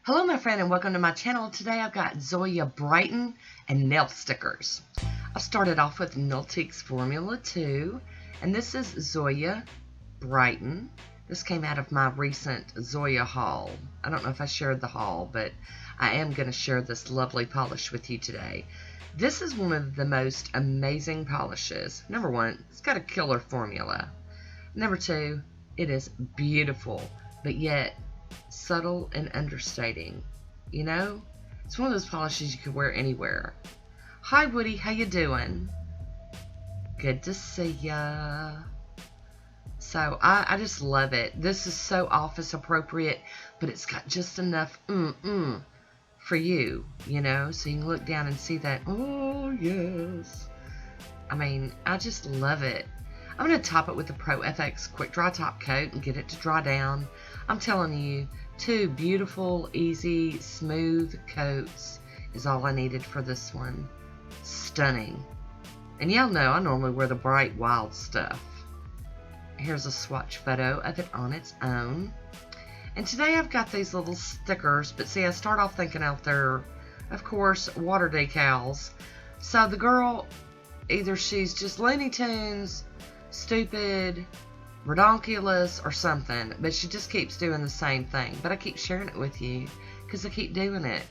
Hello my friend and welcome to my channel. Today I've got Zoya Brighton and nail stickers. I've started off with Nailtiques Formula 2 and this is Zoya Brighton. This came out of my recent Zoya haul. I don't know if I shared the haul, but I am going to share this lovely polish with you today. This is one of the most amazing polishes. Number one, it's got a killer formula. Number two, it is beautiful, but yet subtle and understating. You know, it's one of those polishes you could wear anywhere. Hi Woody, how you doing? Good to see ya. So I just love it. This is so office appropriate, but it's got just enough for you, you know, so you can look down and see that. Oh yes. I mean, I just love it. I'm going to top it with the Pro FX Quick Dry Top Coat and get it to dry down. I'm telling you, 2 beautiful, easy, smooth coats is all I needed for this one. Stunning. And y'all know I normally wear the bright, wild stuff. Here's a swatch photo of it on its own. And today I've got these little stickers, but see, I start off thinking out there, of course, water decals. So the girl, either she's just Looney Tunes, stupid, redonkulous, or something, but she just keeps doing the same thing. But I keep sharing it with you because I keep doing it.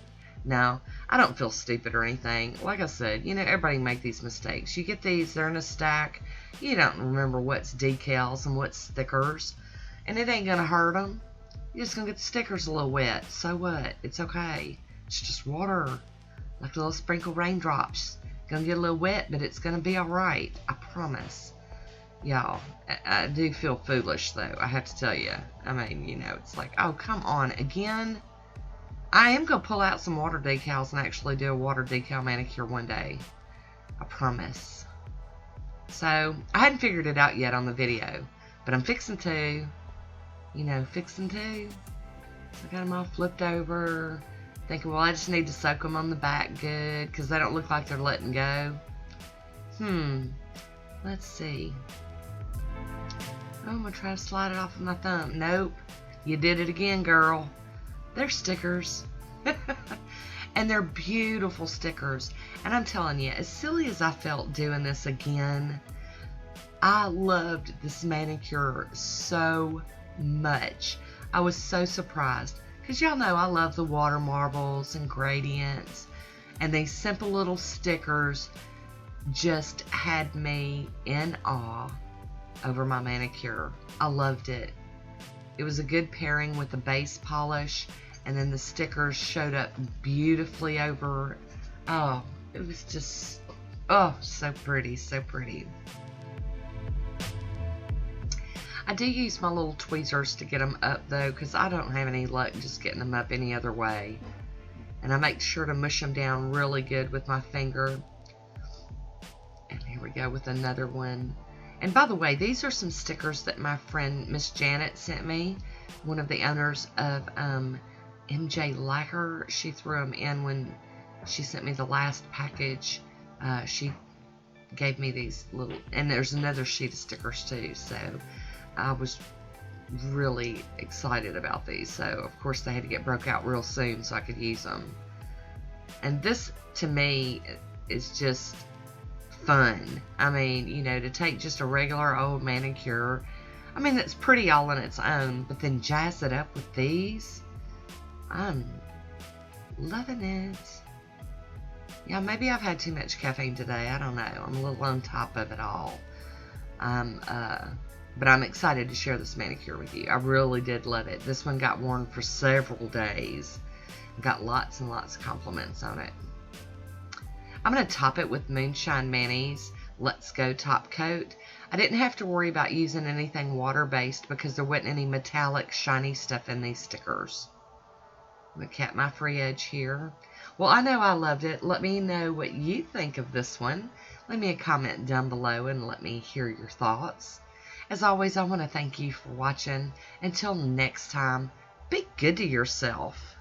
No, I don't feel stupid or anything. Like I said, you know, everybody make these mistakes. You get these, they're in a stack. You don't remember what's decals and what's stickers, and it ain't gonna hurt them. You're just gonna get the stickers a little wet. So what? It's okay. It's just water, like a little sprinkle raindrops. Gonna get a little wet, but it's gonna be all right. I promise. Y'all, I do feel foolish, though, I have to tell you. I mean, you know, it's like, oh, come on, again? I am going to pull out some water decals and actually do a water decal manicure one day. I promise. So, I hadn't figured it out yet on the video, but I'm fixing to. You know, fixing to. So I got them all flipped over. Thinking, well, I just need to soak them on the back good, because they don't look like they're letting go. Let's see. Oh, I'm going to try to slide it off with my thumb. Nope. You did it again, girl. They're stickers. And they're beautiful stickers. And I'm telling you, as silly as I felt doing this again, I loved this manicure so much. I was so surprised. Because y'all know I love the water marbles and gradients. And these simple little stickers just had me in awe over my manicure. I loved it. It was a good pairing with the base polish, and then the stickers showed up beautifully over. Oh, it was just, oh, so pretty, so pretty. I do use my little tweezers to get them up though, because I don't have any luck just getting them up any other way. And I make sure to mush them down really good with my finger. And here we go with another one. And by the way, these are some stickers that my friend Miss Janet sent me, one of the owners of MJ Lacquer. She threw them in when she sent me the last package. She gave me these little, and there's another sheet of stickers too. So I was really excited about these. So of course they had to get broke out real soon so I could use them. And this to me is just fun. I mean, you know, to take just a regular old manicure, I mean, that's pretty all on its own, but then jazz it up with these. I'm loving it. Yeah, maybe I've had too much caffeine today. I don't know. I'm a little on top of it all. But I'm excited to share this manicure with you. I really did love it. This one got worn for several days. Got lots and lots of compliments on it. I'm going to top it with Moonshine Manny's Let's Go Top Coat. I didn't have to worry about using anything water-based because there wasn't any metallic, shiny stuff in these stickers. I'm going to cap my free edge here. Well, I know I loved it. Let me know what you think of this one. Leave me a comment down below and let me hear your thoughts. As always, I want to thank you for watching. Until next time, be good to yourself.